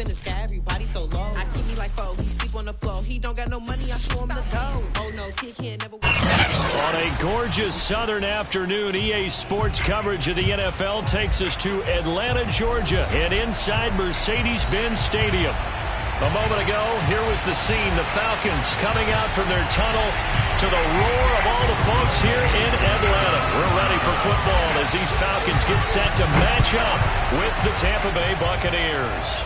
in the sky, everybody so low. I keep me like foe, he sleep on the floor. He don't got no money, I show him the dough. Oh no, kid can't never On a gorgeous southern afternoon, EA Sports coverage of the NFL takes us to Atlanta, Georgia, and inside Mercedes-Benz Stadium. A moment ago, here was the scene. The Falcons coming out from their tunnel to the roar of all the folks here in Atlanta. We're ready for football as these Falcons get set to match up with the Tampa Bay Buccaneers.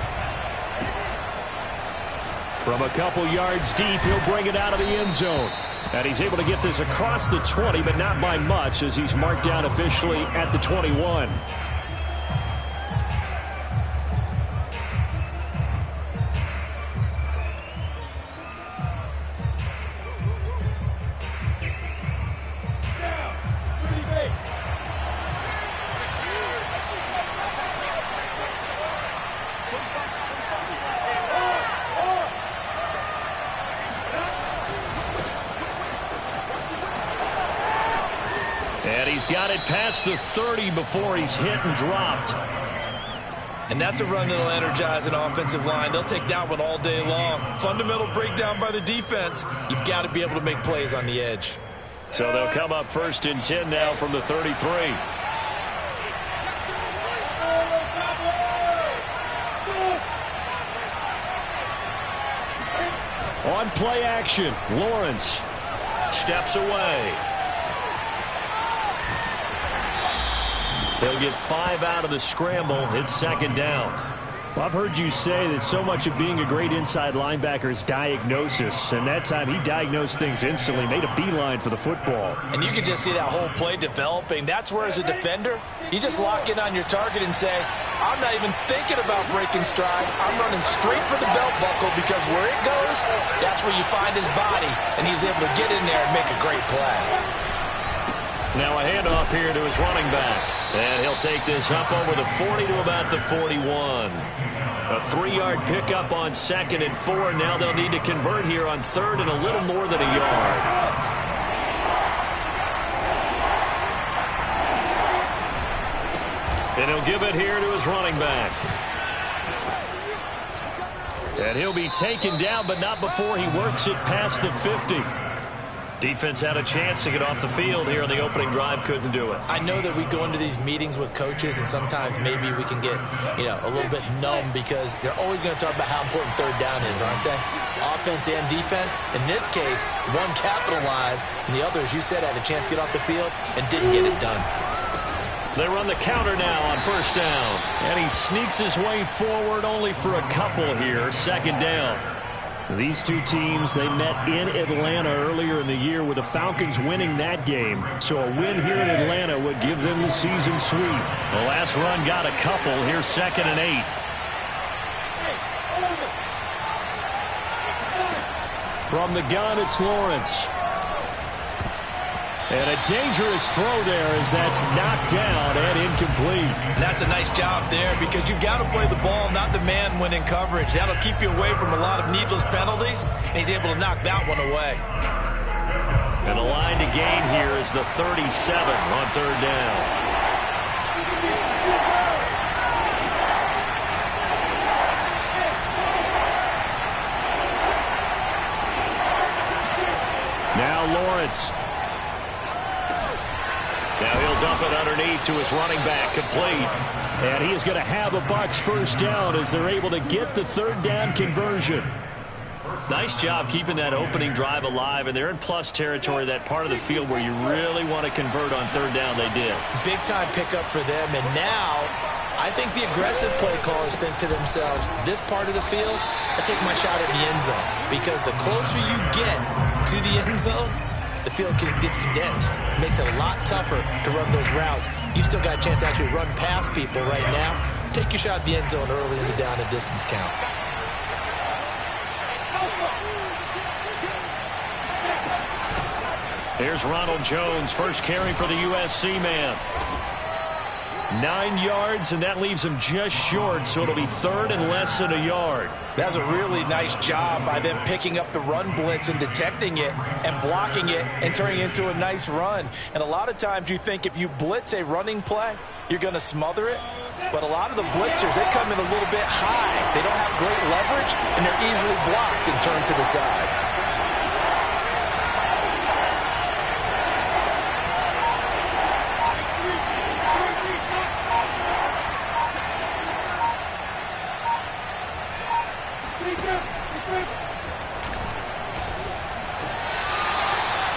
From a couple yards deep, he'll bring it out of the end zone. And he's able to get this across the 20, but not by much as he's marked down officially at the 21. And he's got it past the 30 before he's hit and dropped. And that's a run that'll energize an offensive line. They'll take that one all day long. Fundamental breakdown by the defense. You've got to be able to make plays on the edge. So they'll come up 1st and 10 now from the 33. On play action, Lawrence steps away. They'll get 5 out of the scramble. It's 2nd down. Well, I've heard you say that so much of being a great inside linebacker is diagnosis. And that time he diagnosed things instantly, made a beeline for the football. And you can just see that whole play developing. That's where, as a defender, you just lock in on your target and say, I'm not even thinking about breaking stride. I'm running straight for the belt buckle because where it goes, that's where you find his body. And he's able to get in there and make a great play. Now a handoff here to his running back. And he'll take this up over the 40 to about the 41. A 3-yard pickup on 2nd and 4. Now they'll need to convert here on 3rd and a little more than a yard. And he'll give it here to his running back. And he'll be taken down, but not before he works it past the 50. Defense had a chance to get off the field here on the opening drive, couldn't do it. I know that we go into these meetings with coaches, and sometimes maybe we can get, a little bit numb because they're always going to talk about how important 3rd down is, aren't they? Offense and defense. In this case, one capitalized, and the other, as you said, had a chance to get off the field and didn't get it done. They run the counter now on 1st down. And he sneaks his way forward only for a couple here, 2nd down. These two teams, they met in Atlanta earlier in the year with the Falcons winning that game. So a win here in Atlanta would give them the season sweep. The last run got a couple. Here's 2nd and 8. From the gun, it's Lawrence. And a dangerous throw there as that's knocked down and incomplete. And that's a nice job there because you've got to play the ball, not the man when in coverage. That'll keep you away from a lot of needless penalties, and he's able to knock that one away. And the line to gain here is the 37 on 3rd down. Now Lawrence. Now he'll dump it underneath to his running back, complete. And he is going to have a Bucs 1st down as they're able to get the 3rd down conversion. Nice job keeping that opening drive alive, and they're in plus territory, that part of the field where you really want to convert on 3rd down. They did. Big-time pickup for them, and now I think the aggressive play callers think to themselves, this part of the field, I take my shot at the end zone, because the closer you get to the end zone, the field gets condensed. It makes it a lot tougher to run those routes. You still got a chance to actually run past people right now. Take your shot at the end zone early in the down and distance count. Here's Ronald Jones, first carry for the USC man. 9 yards, and that leaves him just short, so it'll be 3rd and less than a yard. That's a really nice job by them picking up the run blitz and detecting it and blocking it and turning it into a nice run. And a lot of times you think if you blitz a running play, you're going to smother it. But a lot of the blitzers, they come in a little bit high. They don't have great leverage, and they're easily blocked and turned to the side.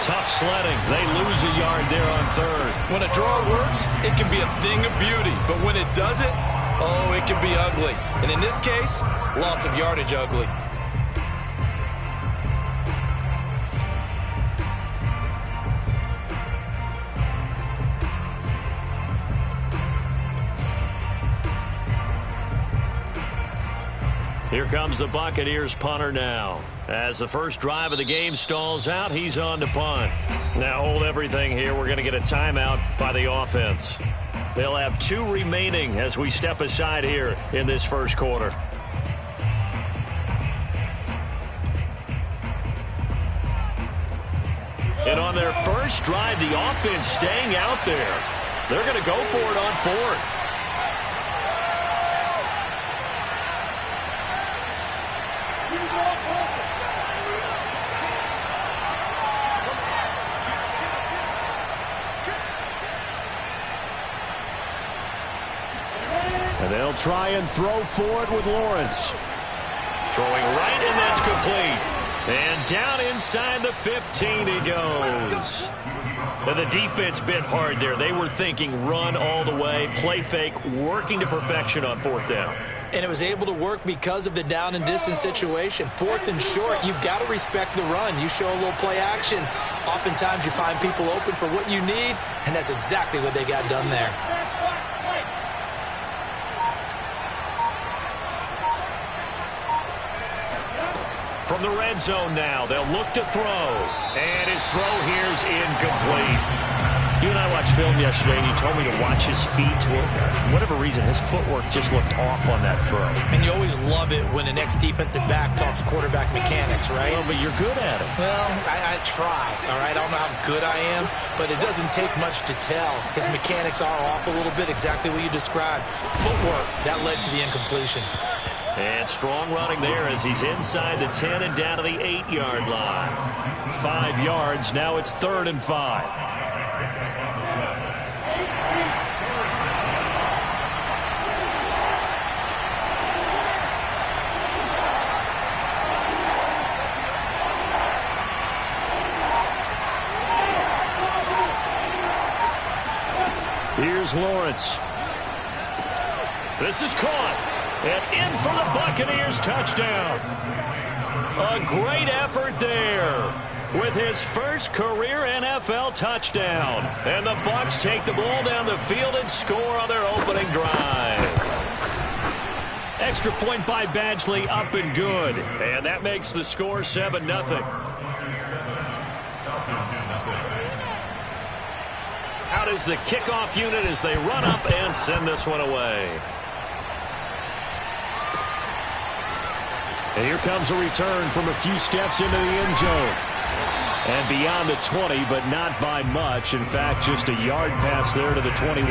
Tough sledding. They lose a yard there on third. When a draw works, it can be a thing of beauty. But when it doesn't, oh, it can be ugly. And in this case, loss of yardage ugly. Here comes the Buccaneers punter now. As the first drive of the game stalls out, he's on to punt. Now hold everything here. We're going to get a timeout by the offense. They'll have 2 remaining as we step aside here in this first quarter. And on their first drive, the offense staying out there. They're going to go for it on fourth. And they'll try and throw for it with Lawrence. Throwing right, and that's complete. And down inside the 15 he goes. And the defense bit hard there. They were thinking run all the way, play fake, working to perfection on fourth down. And it was able to work because of the down and distance situation. Fourth and short, you've got to respect the run. You show a little play action. Oftentimes you find people open for what you need, and that's exactly what they got done there. From the red zone now, they'll look to throw. And his throw here's incomplete. You and I watched film yesterday, and you told me to watch his feet. Well, for whatever reason, his footwork just looked off on that throw. And you always love it when the next defensive back talks quarterback mechanics, right? Well, but you're good at it. Well, I try, all right? I don't know how good I am, but it doesn't take much to tell. His mechanics are off a little bit, exactly what you described. Footwork, that led to the incompletion. And strong running there as he's inside the 10 and down to the 8-yard line. 5 yards. Now it's 3rd and 5. Here's Lawrence. This is caught. And in for the Buccaneers touchdown. A great effort there with his first career NFL touchdown. And the Bucs take the ball down the field and score on their opening drive. Extra point by Badgley, up and good. And that makes the score 7-0. Out is the kickoff unit as they run up and send this one away. And here comes a return from a few steps into the end zone. And beyond the 20, but not by much. In fact, just a yard pass there to the 21.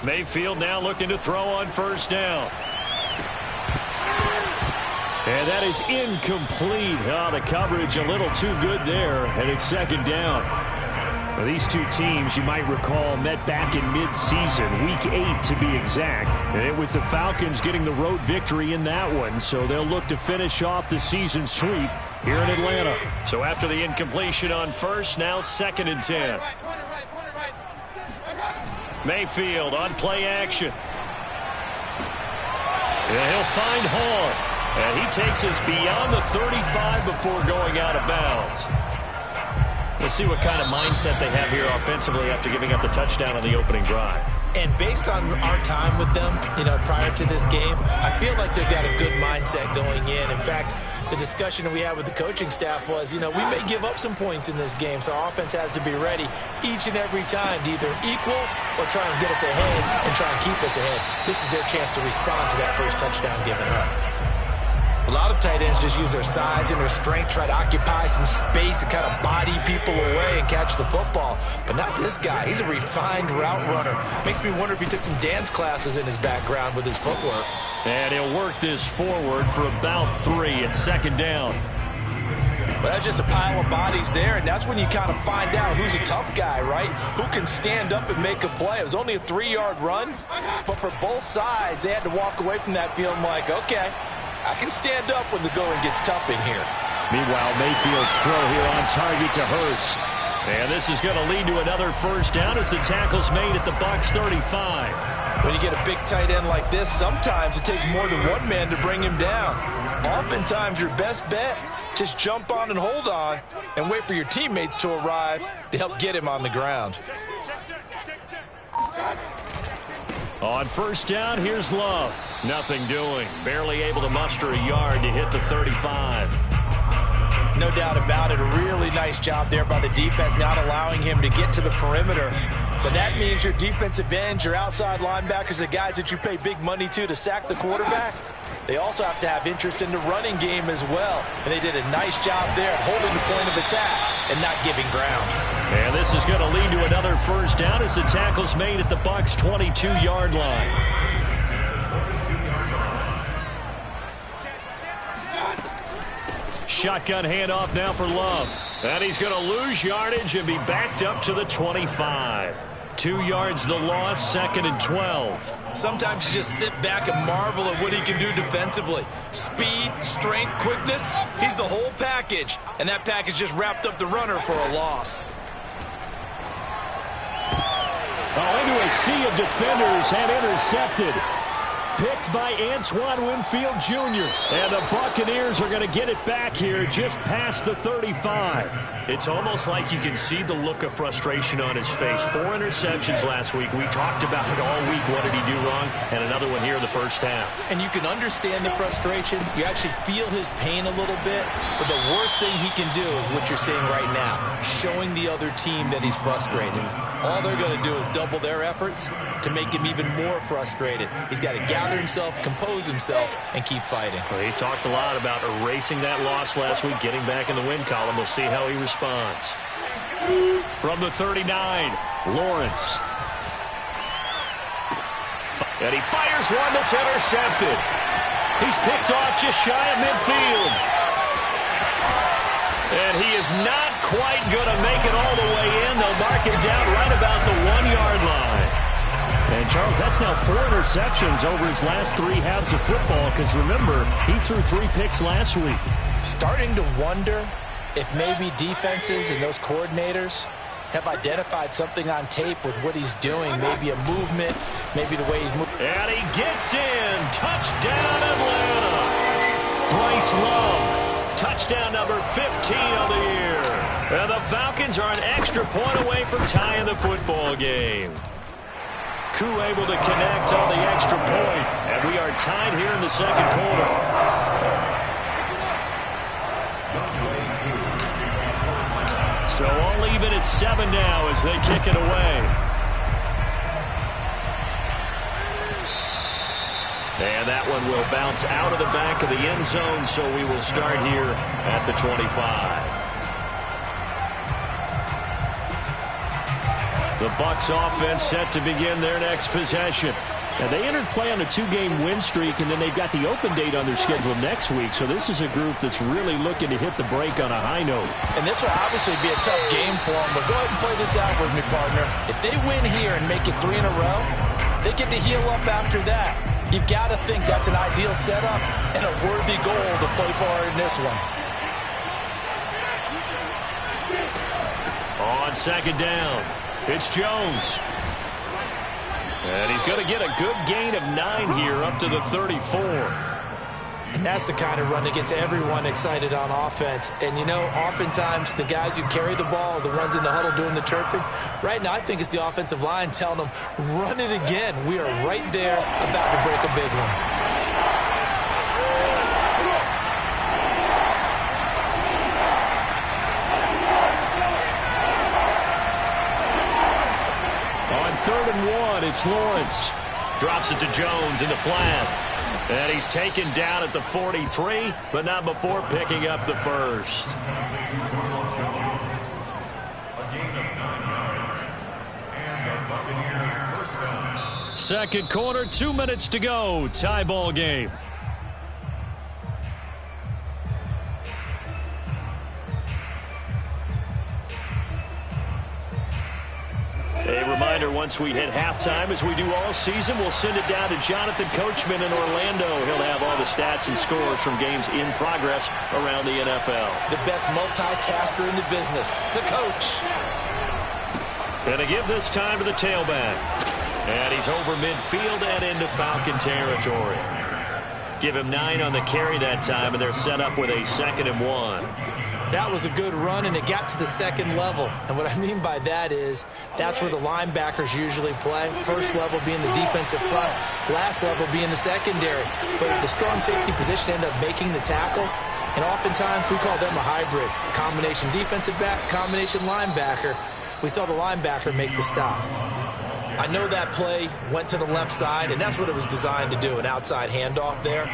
Mayfield now looking to throw on first down. And that is incomplete. Oh, the coverage a little too good there, and it's 2nd down. Now, these two teams, you might recall, met back in midseason, Week 8 to be exact. And it was the Falcons getting the road victory in that one, so they'll look to finish off the season sweep here in Atlanta. So after the incompletion on first, now 2nd and 10. Mayfield on play action. And he'll find Hall. And he takes us beyond the 35 before going out of bounds. We'll see what kind of mindset they have here offensively after giving up the touchdown on the opening drive. And based on our time with them, prior to this game, I feel like they've got a good mindset going in. In fact, the discussion that we had with the coaching staff was, we may give up some points in this game, so our offense has to be ready each and every time to either equal or try and get us ahead and try and keep us ahead. This is their chance to respond to that first touchdown given up. A lot of tight ends just use their size and their strength, try to occupy some space and kind of body people away and catch the football. But not this guy. He's a refined route runner. Makes me wonder if he took some dance classes in his background with his footwork. And he'll work this forward for about 3 at second down. Well, that's just a pile of bodies there, and that's when you kind of find out who's a tough guy, right? Who can stand up and make a play. It was only a 3-yard run, but for both sides, they had to walk away from that feeling like, okay, I can stand up when the going gets tough in here. Meanwhile, Mayfield's throw here on target to Hurst. And this is going to lead to another first down as the tackle's made at the Bucs 35. When you get a big tight end like this, sometimes it takes more than one man to bring him down. Oftentimes, your best bet, just jump on and hold on and wait for your teammates to arrive to help get him on the ground. On first down, here's Love. Nothing doing. Barely able to muster a yard to hit the 35. No doubt about it. A really nice job there by the defense, not allowing him to get to the perimeter. But that means your defensive ends, your outside linebackers, the guys that you pay big money to sack the quarterback, they also have to have interest in the running game as well. And they did a nice job there at holding the point of attack and not giving ground. And this is going to lead to another first down as the tackle's made at the Bucs 22-yard line. Shotgun handoff now for Love. And he's going to lose yardage and be backed up to the 25. 2 yards the loss, 2nd and 12. Sometimes you just sit back and marvel at what he can do defensively. Speed, strength, quickness, he's the whole package. And that package just wrapped up the runner for a loss. Into a sea of defenders and intercepted. Picked by Antoine Winfield Jr. And the Buccaneers are going to get it back here just past the 35. It's almost like you can see the look of frustration on his face. 4 interceptions last week. We talked about it all week. What did he do wrong? And another one here in the first half. And you can understand the frustration. You actually feel his pain a little bit. But the worst thing he can do is what you're seeing right now, showing the other team that he's frustrated. All they're going to do is double their efforts to make him even more frustrated. He's got to gather himself, compose himself, and keep fighting. Well, he talked a lot about erasing that loss last week, getting back in the win column. We'll see how he responds. From the 39, Lawrence. And he fires one that's intercepted. He's picked off just shy of midfield. And he is not quite going to make it all the way in. They'll mark him down right about the 1-yard line. And, Charles, that's now 4 interceptions over his last 3 halves of football because, remember, he threw 3 picks last week. Starting to wonder if maybe defenses and those coordinators have identified something on tape with what he's doing, maybe a movement, maybe the way he's moving. And he gets in. Touchdown, Atlanta. Bryce Love. Touchdown number 15 of the year. And the Falcons are an extra point away from tying the football game. Koo able to connect on the extra point. And we are tied here in the second quarter. So all even at 7 now as they kick it away. And that one will bounce out of the back of the end zone, so we will start here at the 25. The Bucs offense set to begin their next possession. Now, they entered play on a 2-game win streak, and then they've got the open date on their schedule next week. So this is a group that's really looking to hit the break on a high note. And this will obviously be a tough game for them, but go ahead and play this out with me, partner. If they win here and make it 3 in a row, they get to heal up after that. You've got to think that's an ideal setup and a worthy goal to play for in this one. On second down, it's Jones. And he's going to get a good gain of 9 here up to the 34. And that's the kind of run that gets everyone excited on offense. And, you know, oftentimes the guys who carry the ball are the ones in the huddle doing the chirping. Right now, I think it's the offensive line telling them, run it again. We are right there about to break a big one. On 3rd and 1, it's Lawrence. Drops it to Jones in the flat. And he's taken down at the 43, but not before picking up the first. Second quarter, 2 minutes to go. Tie ball game. A reminder, once we hit halftime, as we do all season, we'll send it down to Jonathan Coachman in Orlando. He'll have all the stats and scores from games in progress around the NFL. The best multitasker in the business, the coach. And to give this time to the tailback. And he's over midfield and into Falcon territory. Give him 9 on the carry that time, and they're set up with a 2nd and 1. That was a good run, and it got to the second level. And what I mean by that is that's where the linebackers usually play. First level being the defensive front, last level being the secondary. But the strong safety position ended up making the tackle. And oftentimes we call them a hybrid. Combination defensive back, combination linebacker. We saw the linebacker make the stop. I know that play went to the left side, and that's what it was designed to do, an outside handoff there.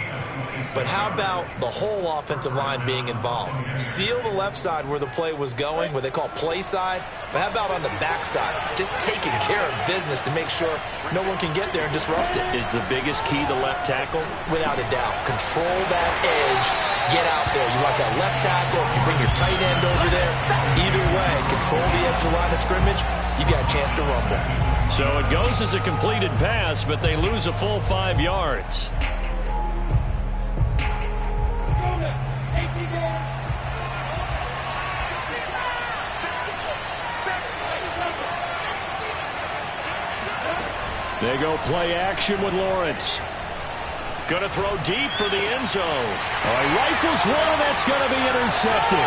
But how about the whole offensive line being involved? Seal the left side where the play was going, what they call play side. But how about on the back side? Just taking care of business to make sure no one can get there and disrupt it. Is the biggest key the left tackle? Without a doubt. Control that edge. Get out there. You want that left tackle. If you bring your tight end over there, either way, control the edge of the line of scrimmage, you got a chance to rumble. So it goes as a completed pass, but they lose a full 5 yards. They go play action with Lawrence. Going to throw deep for the end zone. He rifles one, and that's going to be intercepted.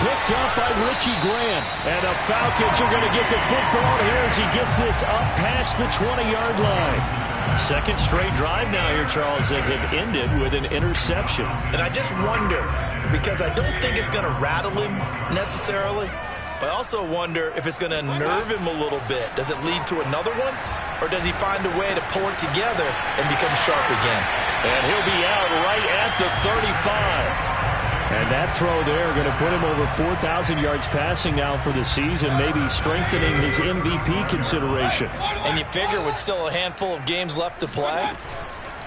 Picked up by Richie Grant. And the Falcons are going to get the football here as he gets this up past the 20-yard line. Second straight drive now here, Charles, that have ended with an interception. And I just wonder, because I don't think it's going to rattle him necessarily, but I also wonder if it's going to unnerve him a little bit. Does it lead to another one? Or does he find a way to pull it together and become sharp again? And he'll be out right at the 35. And that throw there going to put him over 4,000 yards passing now for the season, maybe strengthening his MVP consideration. And you figure with still a handful of games left to play,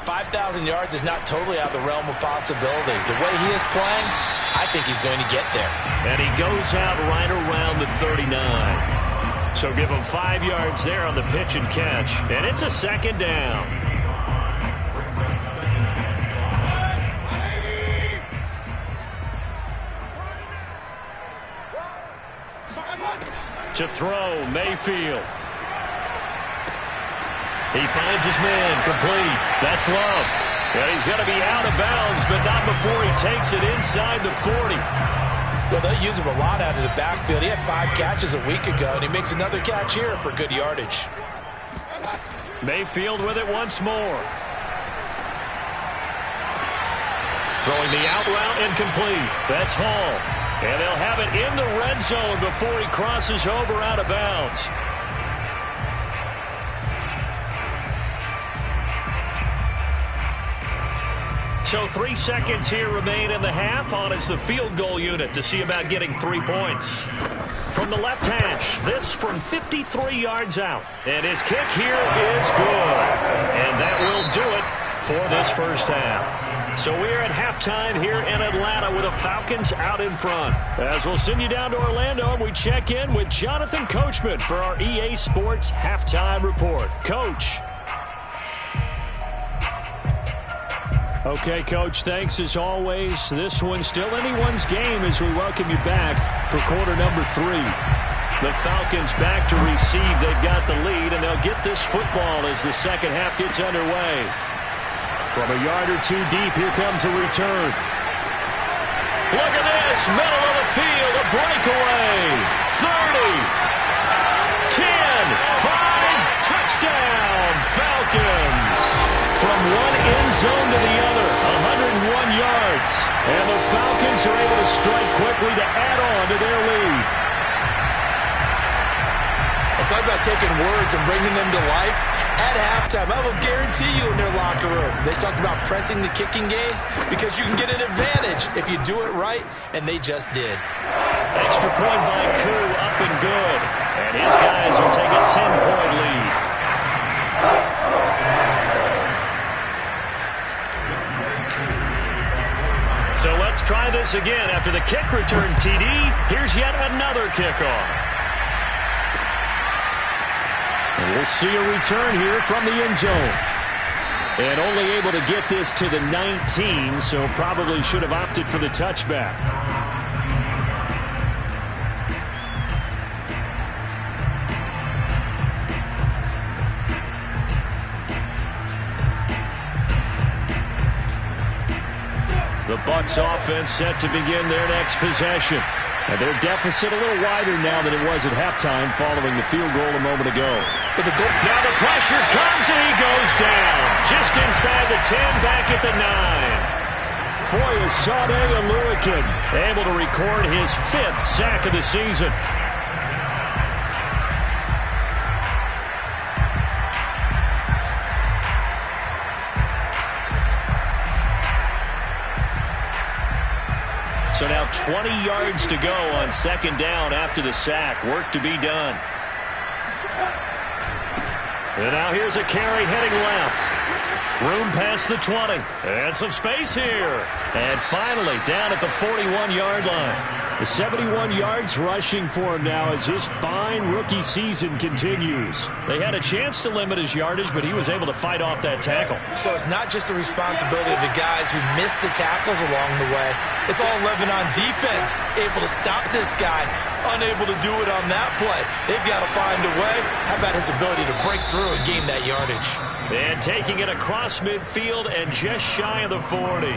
5,000 yards is not totally out of the realm of possibility. The way he is playing, I think he's going to get there. And he goes out right around the 39. So give him 5 yards there on the pitch and catch. And it's a 2nd down. To throw, Mayfield. He finds his man, complete. That's Love. And he's going to be out of bounds, but not before he takes it inside the 40. Well, they use him a lot out of the backfield. He had 5 catches a week ago, and he makes another catch here for good yardage. Mayfield with it once more. Throwing the out route incomplete. That's Hall. And they'll have it in the red zone before he crosses over out of bounds. So 3 seconds here remain in the half. On is the field goal unit to see about getting 3 points. From the left hash, this from 53 yards out. And his kick here is good. And that will do it for this first half. So we're at halftime here in Atlanta with the Falcons out in front. As we'll send you down to Orlando, we check in with Jonathan Coachman for our EA Sports Halftime Report. Coach. Okay, Coach, thanks as always. This one's still anyone's game as we welcome you back for quarter number 3. The Falcons back to receive. They've got the lead, and they'll get this football as the second half gets underway. From a yard or 2 deep, here comes a return. Look at this, middle of the field, a breakaway. 30, 10, 5, touchdown, Falcons. From one end zone to the other, 101 yards. And the Falcons are able to strike quickly to add on to their lead. And talk about taking words and bringing them to life. At halftime, I will guarantee you in their locker room, they talked about pressing the kicking game because you can get an advantage if you do it right, and they just did. Extra point by Koo, up and good. And his guys will take a 10-point lead. So let's try this again. After the kick return TD, here's yet another kickoff. And we'll see a return here from the end zone. And only able to get this to the 19, so probably should have opted for the touchback. The Bucs offense set to begin their next possession. And their deficit a little wider now than it was at halftime following the field goal a moment ago. But now the pressure comes and he goes down. Just inside the 10, back at the 9. Foyesade Oluwakin able to record his 5th sack of the season. So now 20 yards to go on second down after the sack. Work to be done. And now here's a carry heading left. Room past the 20. And some space here. And finally down at the 41-yard line. The 71 yards rushing for him now as his fine rookie season continues. They had a chance to limit his yardage, but he was able to fight off that tackle. So it's not just the responsibility of the guys who missed the tackles along the way. It's all 11 on defense, able to stop this guy, unable to do it on that play. They've got to find a way. How about his ability to break through and gain that yardage? And taking it across midfield and just shy of the 40.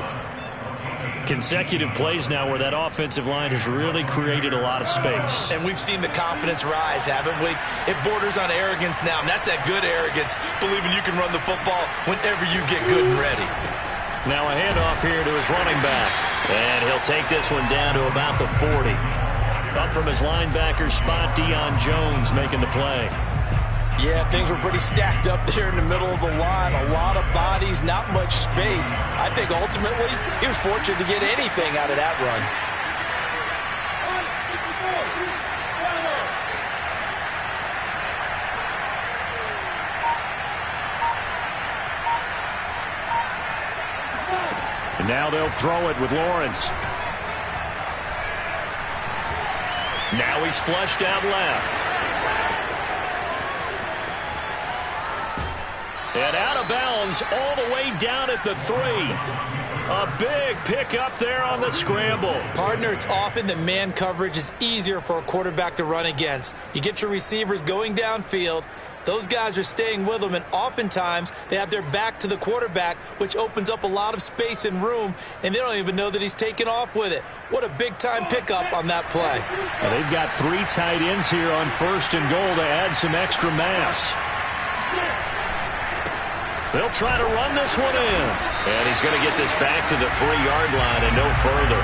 Consecutive plays now where that offensive line has really created a lot of space. And we've seen the confidence rise, haven't we? It borders on arrogance now, and that's that good arrogance, believing you can run the football whenever you get good and ready. Now a handoff here to his running back. And he'll take this one down to about the 40. Up from his linebacker spot, Deion Jones making the play. Yeah, things were pretty stacked up there in the middle of the line. A lot of bodies, not much space. I think ultimately he was fortunate to get anything out of that run. And now they'll throw it with Lawrence. Now he's flushed out left. And out of bounds all the way down at the 3. A big pickup there on the scramble. Partner, it's often that man coverage is easier for a quarterback to run against. You get your receivers going downfield. Those guys are staying with them, and oftentimes they have their back to the quarterback, which opens up a lot of space and room, and they don't even know that he's taken off with it. What a big-time pickup on that play. Well, they've got 3 tight ends here on 1st and goal to add some extra mass. They'll try to run this one in. And he's going to get this back to the 3-yard line and no further.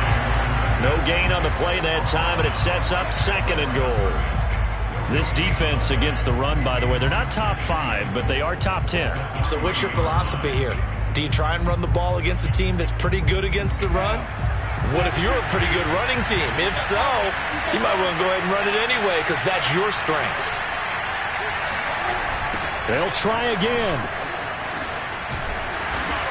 No gain on the play that time, and it sets up 2nd and goal. This defense against the run, by the way, they're not top 5, but they are top 10. So what's your philosophy here? Do you try and run the ball against a team that's pretty good against the run? What if you're a pretty good running team? If so, you might want to go ahead and run it anyway because that's your strength. They'll try again.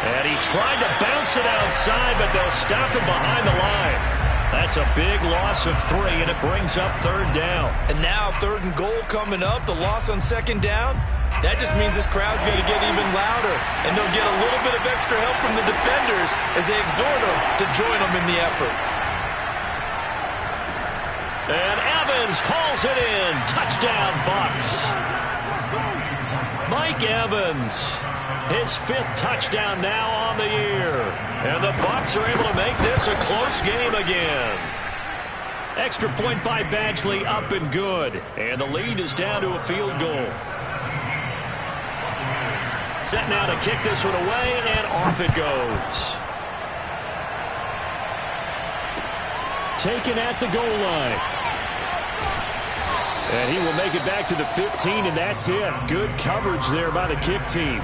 And he tried to bounce it outside, but they'll stop him behind the line. That's a big loss of 3, and it brings up 3rd down. And now 3rd and goal coming up, the loss on 2nd down. That just means this crowd's going to get even louder, and they'll get a little bit of extra help from the defenders as they exhort them to join them in the effort. And Evans calls it in. Touchdown, Bucs. Mike Evans. His 5th touchdown now on the year. And the Bucs are able to make this a close game again. Extra point by Badgley, up and good. And the lead is down to a field goal. Set now to kick this one away, and off it goes. Taken at the goal line. And he will make it back to the 15, and that's it. Good coverage there by the kick team.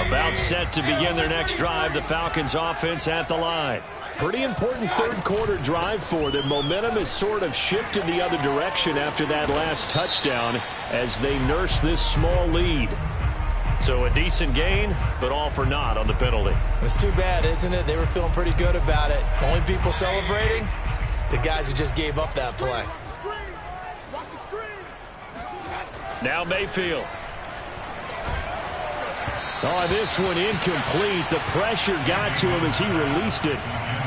About set to begin their next drive. The Falcons offense at the line. Pretty important third quarter drive for them. Momentum has sort of shifted the other direction after that last touchdown as they nurse this small lead. So a decent gain, but all for naught on the penalty. It's too bad, isn't it? They were feeling pretty good about it. Only people celebrating, the guys who just gave up that play. Now Mayfield. Oh, this one incomplete. The pressure got to him as he released it.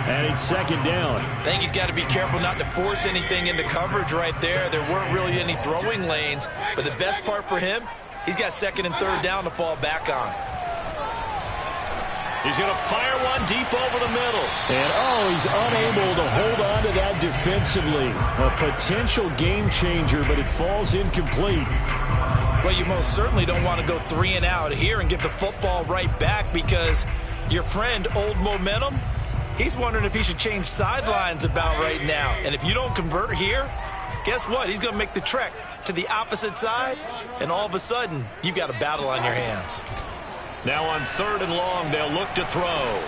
And it's second down. I think he's got to be careful not to force anything into coverage right there. There weren't really any throwing lanes. But the best part for him, he's got second and third down to fall back on. He's going to fire one deep over the middle. And, he's unable to hold on to that defensively. A potential game changer, but it falls incomplete. Well, you most certainly don't want to go 3 and out here and get the football right back because your friend, Old Momentum, he's wondering if he should change sidelines about right now. And if you don't convert here, guess what? He's going to make the trek to the opposite side, and all of a sudden, you've got a battle on your hands. Now on third and long, they'll look to throw.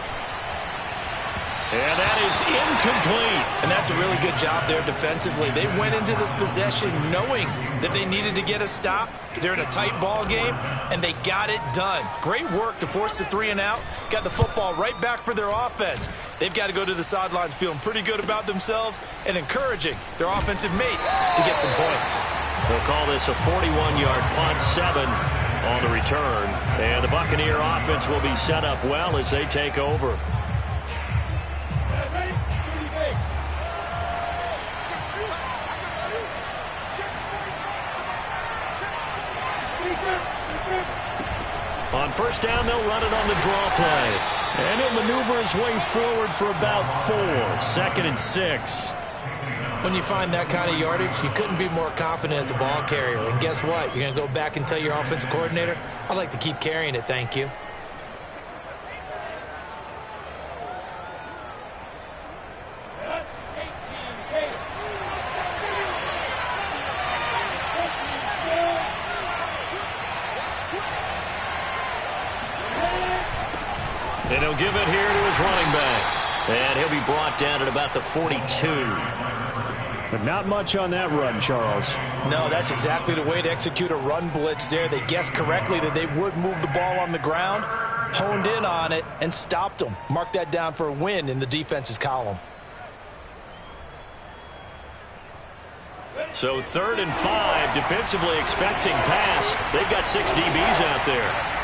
And that is incomplete. And that's a really good job there defensively. They went into this possession knowing that they needed to get a stop. They're in a tight ball game, and they got it done. Great work to force the 3 and out. Got the football right back for their offense. They've got to go to the sidelines feeling pretty good about themselves and encouraging their offensive mates to get some points. They'll call this a 41-yard punt, 7 on the return. And the Buccaneer offense will be set up well as they take over. On first down, they'll run it on the draw play. And he'll maneuver his way forward for about 4. 2nd and 6. When you find that kind of yardage, you couldn't be more confident as a ball carrier. And guess what? You're going to go back and tell your offensive coordinator, I'd like to keep carrying it, thank you. And he'll give it here to his running back. And he'll be brought down at about the 42. But not much on that run, Charles. No, that's exactly the way to execute a run blitz there. They guessed correctly that they would move the ball on the ground, honed in on it, and stopped them. Mark that down for a win in the defense's column. So 3rd and 5, defensively expecting pass. They've got 6 DBs out there.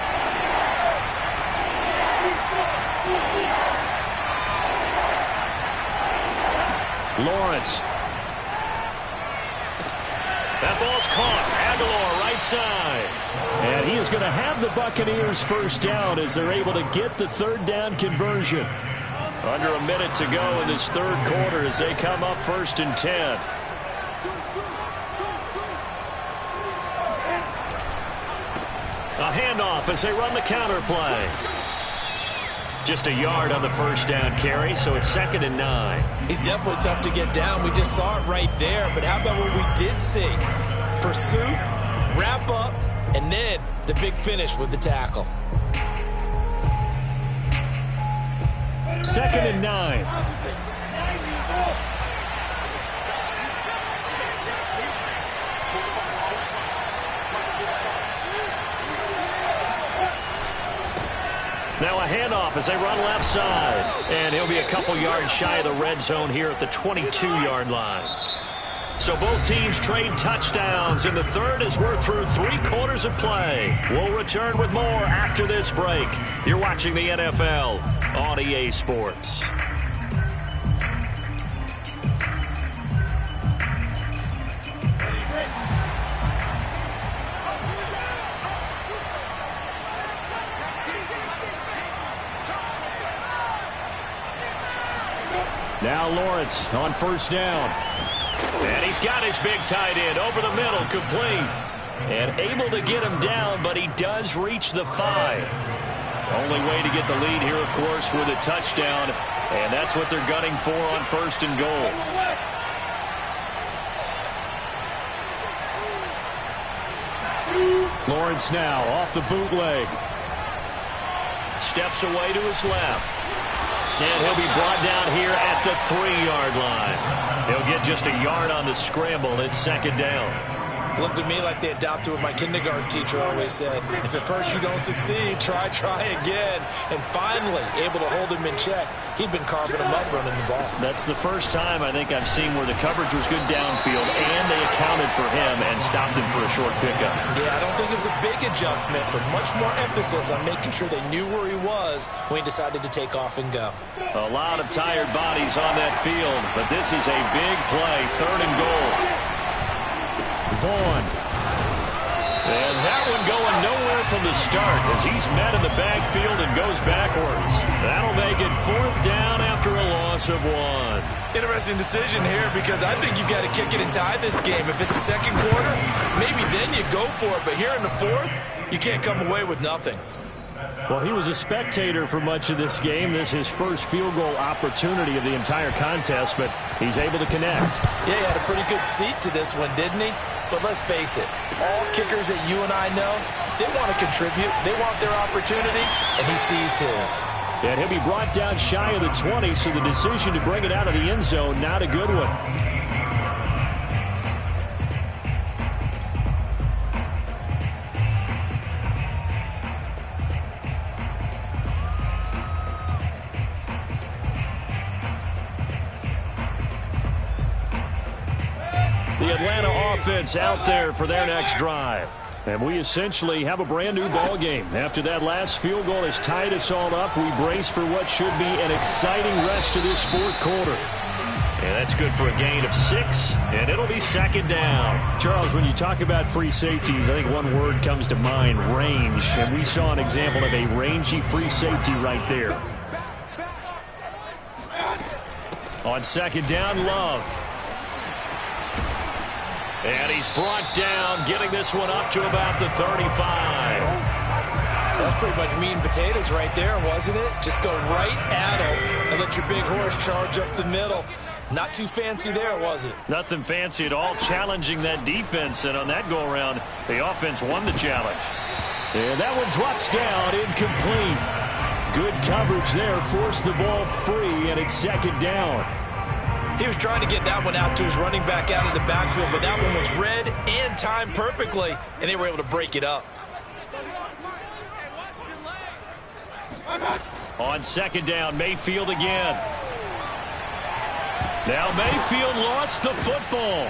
Lawrence. That ball's caught. Aguilar right side. And he is going to have the Buccaneers first down as they're able to get the third down conversion. Under a minute to go in this third quarter as they come up 1st and 10. A handoff as they run the counter play. Just a yard on the first down carry, so it's 2nd and 9. He's definitely tough to get down. We just saw it right there. But how about what we did see? Pursuit, wrap up, and then the big finish with the tackle. 2nd and 9. Now a handoff as they run left side. And he'll be a couple yards shy of the red zone here at the 22-yard line. So both teams trade touchdowns in the third as we're through 3 quarters of play. We'll return with more after this break. You're watching the NFL on EA Sports. Now Lawrence on first down. And he's got his big tight end over the middle, complete. And able to get him down, but he does reach the 5. Only way to get the lead here, of course, with a touchdown. And that's what they're gunning for on 1st and goal. Lawrence now off the bootleg. Steps away to his left. And he'll be brought down here at the 3-yard line. He'll get just a yard on the scramble. It's 2nd down. Looked to me like they adopted what my kindergarten teacher always said. If at first you don't succeed, try again. And finally, able to hold him in check. He'd been carving him up running the ball. That's the first time I think I've seen where the coverage was good downfield and they accounted for him and stopped him for a short pickup. Yeah, I don't think it was a big adjustment, but much more emphasis on making sure they knew where he was when he decided to take off and go. A lot of tired bodies on that field, but this is a big play, 3rd and goal. Vaughn. And that one going nowhere from the start as he's met in the backfield and goes backwards. That'll make it 4th down after a loss of 1. Interesting decision here because I think you've got to kick it and tie this game. If it's the 2nd quarter, maybe then you go for it. But here in the 4th, you can't come away with nothing. Well, he was a spectator for much of this game. This is his first field goal opportunity of the entire contest, but he's able to connect. Yeah, he had a pretty good seat to this one, didn't he? But let's face it, all kickers that you and I know, they want to contribute. They want their opportunity, and he seized his. And he'll be brought down shy of the 20, so the decision to bring it out of the end zone, not a good one. The Atlanta offense out there for their next drive. And we essentially have a brand new ball game. After that last field goal has tied us all up, we brace for what should be an exciting rest of this 4th quarter. And that's good for a gain of 6, and it'll be 2nd down. Charles, when you talk about free safeties, I think one word comes to mind, range. And we saw an example of a rangy free safety right there. On 2nd down, Love. And he's brought down, getting this one up to about the 35. That's pretty much meat and potatoes right there, wasn't it? Just go right at him and let your big horse charge up the middle. Not too fancy there, was it? Nothing fancy at all, challenging that defense. And on that go-around, the offense won the challenge. And that one drops down, incomplete. Good coverage there, forced the ball free, and it's 2nd down. He was trying to get that one out to his running back out of the backfield, but that one was read and timed perfectly, and they were able to break it up. On 2nd down, Mayfield again. Now Mayfield lost the football.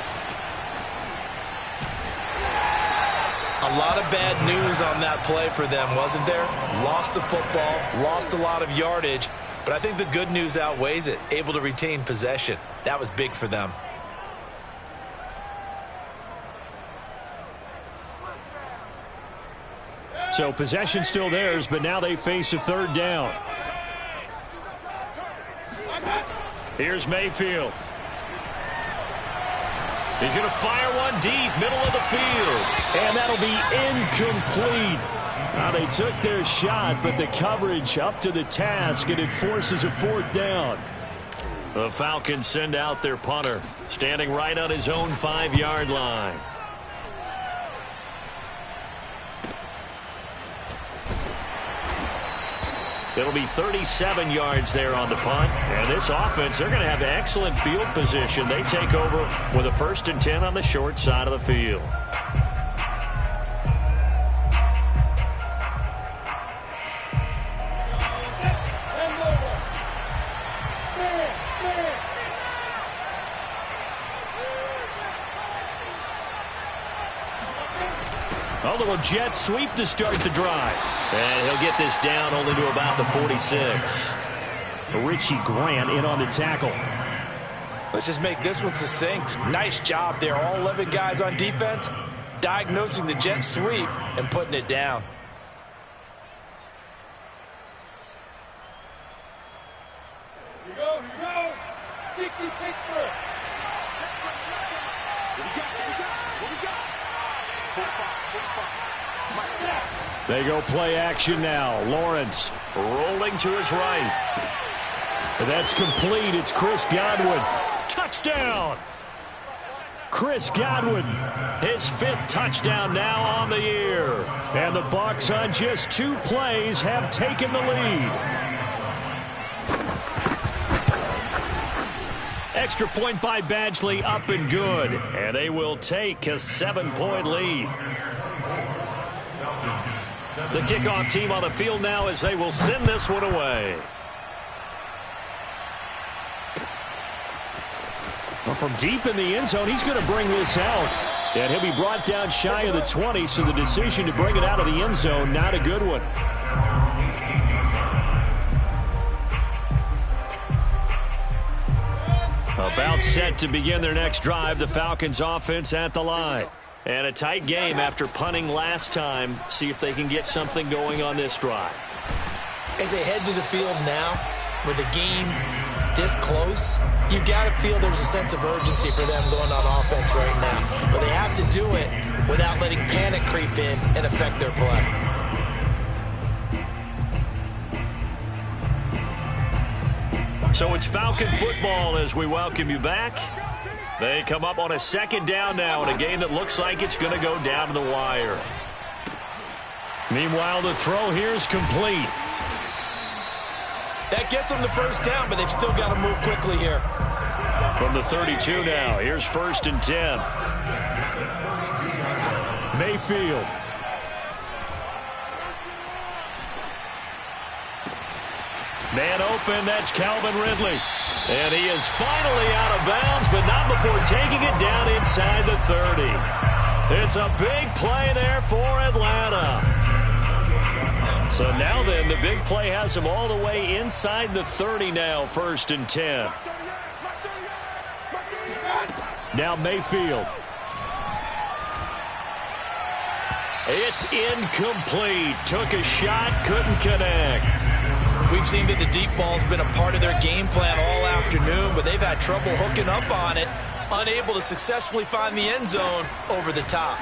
A lot of bad news on that play for them, wasn't there? Lost the football, lost a lot of yardage. But I think the good news outweighs it. Able to retain possession. That was big for them. So possession still theirs, but now they face a 3rd down. Here's Mayfield. He's going to fire one deep, middle of the field. And that'll be incomplete. Now they took their shot, but the coverage up to the task, and it forces a 4th down. The Falcons send out their punter, standing right on his own 5-yard line. It'll be 37 yards there on the punt. And this offense, they're going to have excellent field position. They take over with a 1st and 10 on the short side of the field. A little jet sweep to start the drive. And he'll get this down only to about the 46. Richie Grant in on the tackle. Let's just make this one succinct. Nice job there. All 11 guys on defense diagnosing the jet sweep and putting it down. Here you go. 60 Pittsburgh. They go play action now. Lawrence rolling to his right. That's complete. It's Chris Godwin. Touchdown! Chris Godwin, his 5th touchdown now on the year. And the Bucs on just 2 plays have taken the lead. Extra point by Badgley, up and good. And they will take a 7-point lead. The kickoff team on the field now as they will send this one away. Well, from deep in the end zone, he's going to bring this out. And he'll be brought down shy of the 20, so the decision to bring it out of the end zone, not a good one. About set to begin their next drive, the Falcons offense at the line. And a tight game after punting last time. See if they can get something going on this drive. As they head to the field now, with the game this close, you've got to feel there's a sense of urgency for them going on offense right now. But they have to do it without letting panic creep in and affect their play. So it's Falcon football as we welcome you back. They come up on a 2nd down now in a game that looks like it's going to go down to the wire. Meanwhile, the throw here is complete. That gets them the 1st down, but they've still got to move quickly here. From the 32 now, here's 1st and 10. Mayfield. Man open, that's Calvin Ridley. And he is finally out of bounds, but not before taking it down inside the 30. It's a big play there for Atlanta. So now then, the big play has him all the way inside the 30 now, 1st and 10. Now Mayfield. It's incomplete. Took a shot, couldn't connect. We've seen that the deep ball's been a part of their game plan all afternoon, but they've had trouble hooking up on it, unable to successfully find the end zone over the top.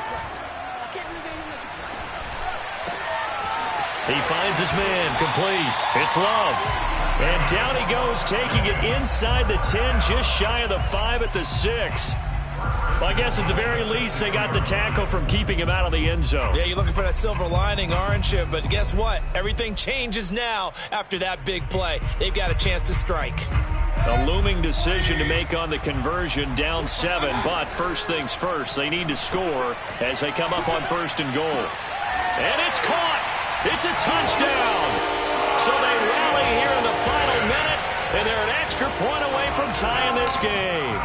He finds his man, complete. It's Love. And down he goes, taking it inside the 10, just shy of the 5 at the 6. Well, I guess at the very least, they got the tackle from keeping him out of the end zone. Yeah, you're looking for that silver lining, aren't you? But guess what? Everything changes now after that big play. They've got a chance to strike. A looming decision to make on the conversion, down 7. But first things first, they need to score as they come up on 1st and goal. And it's caught. It's a touchdown. So they rally here in the final minute, and they're an extra point away from tying this game.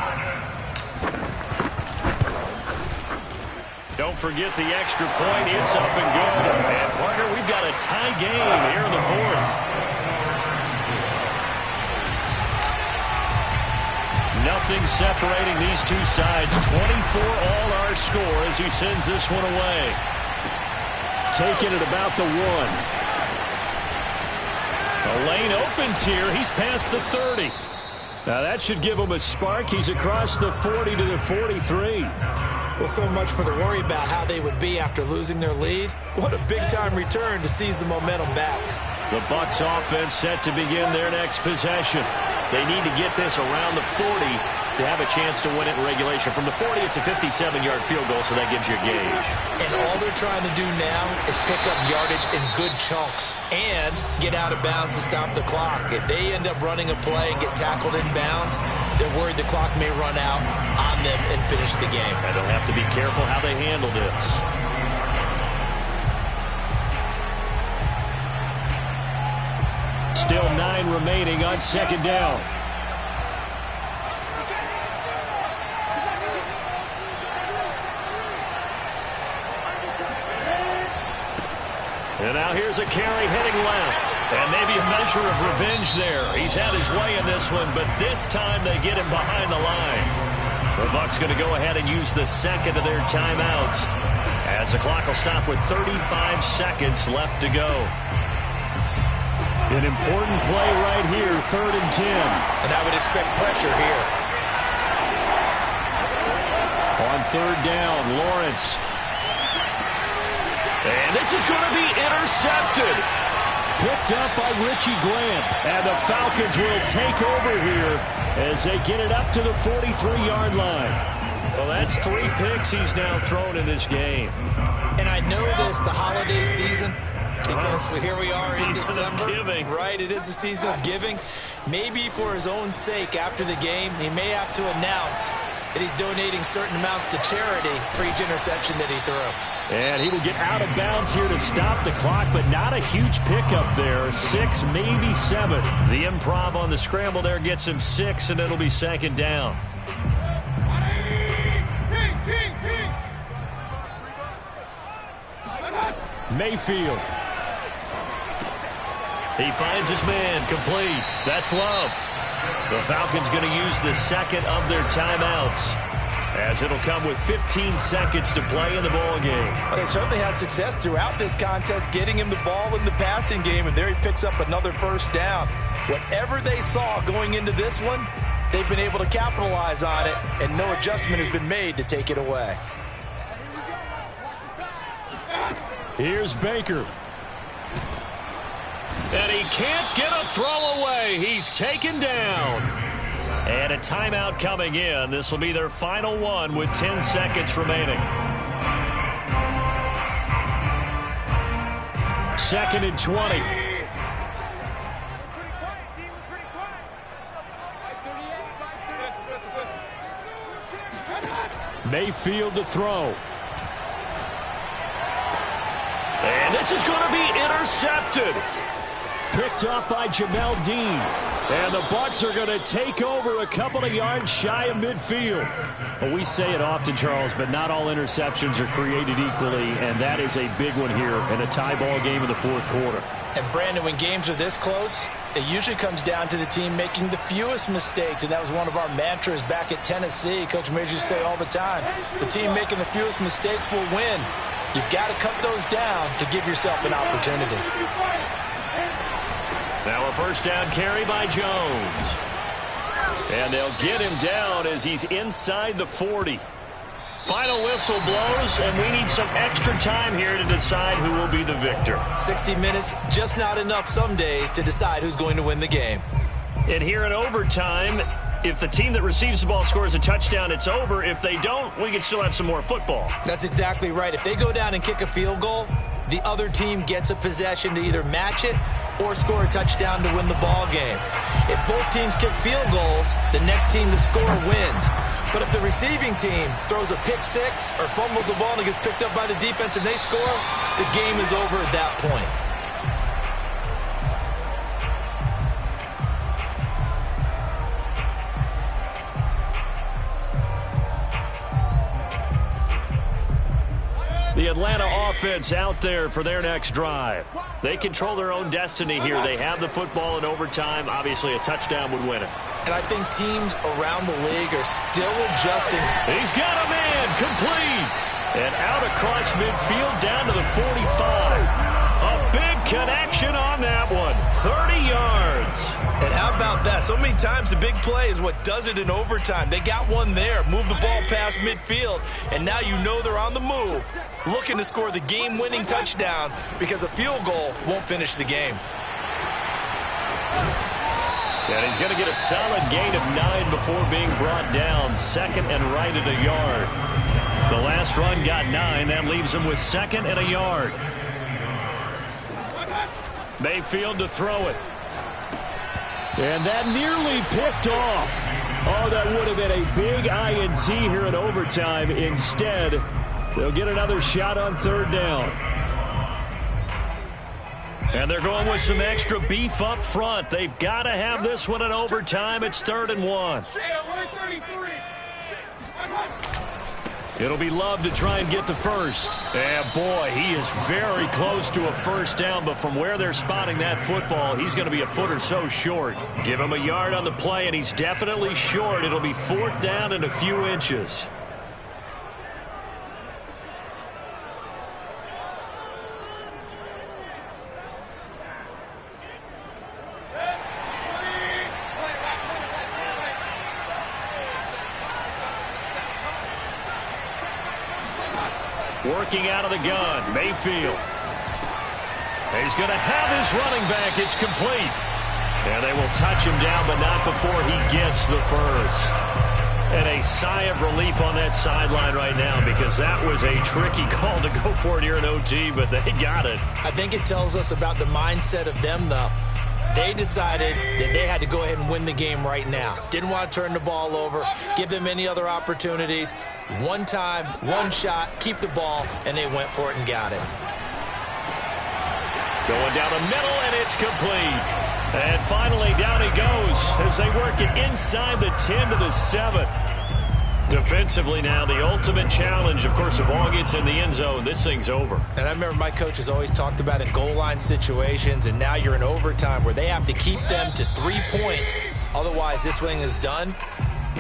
Don't forget the extra point. It's up and good. And, partner, we've got a tie game here in the 4th. Nothing separating these two sides. 24 all our score as he sends this one away. Taking it about the 1. The lane opens here. He's past the 30. Now that should give him a spark. He's across the 40 to the 43. Well, so much for the worry about how they would be after losing their lead. What a big-time return to seize the momentum back. The Bucs offense set to begin their next possession. They need to get this around the 40 to have a chance to win it in regulation. From the 40, it's a 57-yard field goal, so that gives you a gauge. And all they're trying to do now is pick up yardage in good chunks and get out of bounds to stop the clock. If they end up running a play and get tackled in bounds, they're worried the clock may run out on them and finish the game. And they'll have to be careful how they handle this. Still 9 remaining on 2nd down. And now here's a carry heading left. And maybe a measure of revenge there. He's had his way in this one, but this time they get him behind the line. The Bucs going to go ahead and use the 2nd of their timeouts, as the clock will stop with 35 seconds left to go. An important play right here, 3rd and 10. And I would expect pressure here. On third down. Lawrence. And this is going to be intercepted. Picked up by Richie Grant. And the Falcons will take over here as they get it up to the 43-yard line. Well, that's 3 picks he's now thrown in this game. And I know this, the holiday season, because here we are in December. Giving. Right, it is the season of giving. Maybe for his own sake after the game, he may have to announce that he's donating certain amounts to charity for each interception that he threw. And he will get out of bounds here to stop the clock, but not a huge pickup there. 6, maybe 7. The improv on the scramble there gets him 6, and it'll be second down. Mayfield. He finds his man, complete. That's Love. The Falcons going to use the second of their timeouts, as it'll come with 15 seconds to play in the ball game. They certainly had success throughout this contest getting him the ball in the passing game, and there he picks up another first down. Whatever they saw going into this one, they've been able to capitalize on it, and no adjustment has been made to take it away. Here's Baker. And he can't get a throw away. He's taken down. And a timeout coming in. This will be their final one with 10 seconds remaining. 2nd and 20. Mayfield to throw. And this is going to be intercepted. Picked off by Jamel Dean. And the Bucs are going to take over a couple of yards shy of midfield. Well, we say it often, Charles, but not all interceptions are created equally, and that is a big one here in a tie ball game in the 4th quarter. And, Brandon, when games are this close, it usually comes down to the team making the fewest mistakes, and that was one of our mantras back at Tennessee. Coach Major used to say all the time, the team making the fewest mistakes will win. You've got to cut those down to give yourself an opportunity. Now a first down carry by Jones. And they'll get him down as he's inside the 40. Final whistle blows, and we need some extra time here to decide who will be the victor. 60 minutes, just not enough some days to decide who's going to win the game. And here in overtime, if the team that receives the ball scores a touchdown, it's over. If they don't, we can still have some more football. That's exactly right. If they go down and kick a field goal, the other team gets a possession to either match it or score a touchdown to win the ball game. If both teams kick field goals, the next team to score wins. But if the receiving team throws a pick six or fumbles the ball and it gets picked up by the defense and they score, the game is over at that point. The Atlanta offense out there for their next drive. They control their own destiny here. They have the football in overtime. Obviously, a touchdown would win it. And I think teams around the league are still adjusting. He's got a man, complete. And out across midfield down to the 45. A big connection on that one. 30 yards. And how about that? So many times the big play is what does it in overtime. They got one there, move the ball past midfield, and now you know they're on the move, looking to score the game-winning touchdown because a field goal won't finish the game. And he's going to get a solid gain of 9 before being brought down. 2nd and right at a yard. The last run got 9. That leaves him with 2nd and a yard. Mayfield to throw it. And that nearly picked off. Oh, that would have been a big INT here in overtime. Instead, they'll get another shot on 3rd down. And they're going with some extra beef up front. They've got to have this one in overtime. It's 3rd and 1. It'll be Love to try and get the first. And boy, he is very close to a first down, but from where they're spotting that football, he's going to be a foot or so short. Give him a yard on the play, and he's definitely short. It'll be 4th down and a few inches. Working out of the gun, Mayfield. He's going to have his running back. It's complete. And they will touch him down, but not before he gets the first. And a sigh of relief on that sideline right now, because that was a tricky call to go for it here in OT, but they got it. I think it tells us about the mindset of them, though. They decided that they had to go ahead and win the game right now. Didn't want to turn the ball over, give them any other opportunities. One time, one shot, keep the ball, and they went for it and got it. Going down the middle, and it's complete. And finally, down he goes as they work it inside the 10 to the 7. Defensively now, the ultimate challenge. Of course, the ball gets in the end zone. This thing's over. And I remember my coaches always talked about in goal line situations, and now you're in overtime where they have to keep them to 3 points. Otherwise, this thing is done.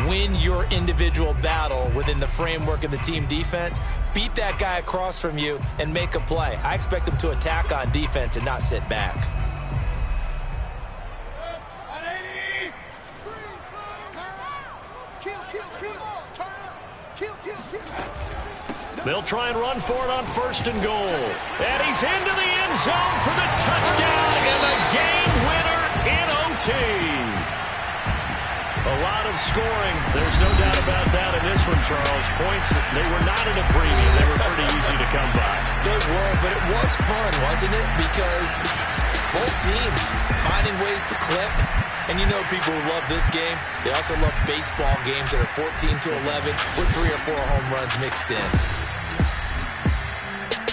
Win your individual battle within the framework of the team defense. Beat that guy across from you and make a play. I expect them to attack on defense and not sit back. They'll try and run for it on 1st and goal. And he's into the end zone for the touchdown and the game winner in OT. A lot of scoring. There's no doubt about that in this one, Charles. Points, they were not in a premium. They were pretty easy to come by. They were, but it was fun, wasn't it? Because both teams finding ways to click. And you know people who love this game, they also love baseball games that are 14 to 11 with 3 or 4 home runs mixed in.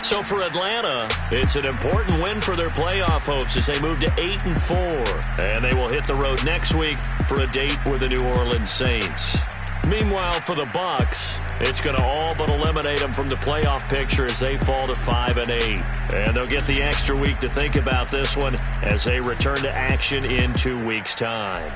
So for Atlanta, it's an important win for their playoff hopes as they move to 8-4. And they will hit the road next week for a date with the New Orleans Saints. Meanwhile, for the Bucs, it's going to all but eliminate them from the playoff picture as they fall to 5-8. And they'll get the extra week to think about this one as they return to action in 2 weeks' time.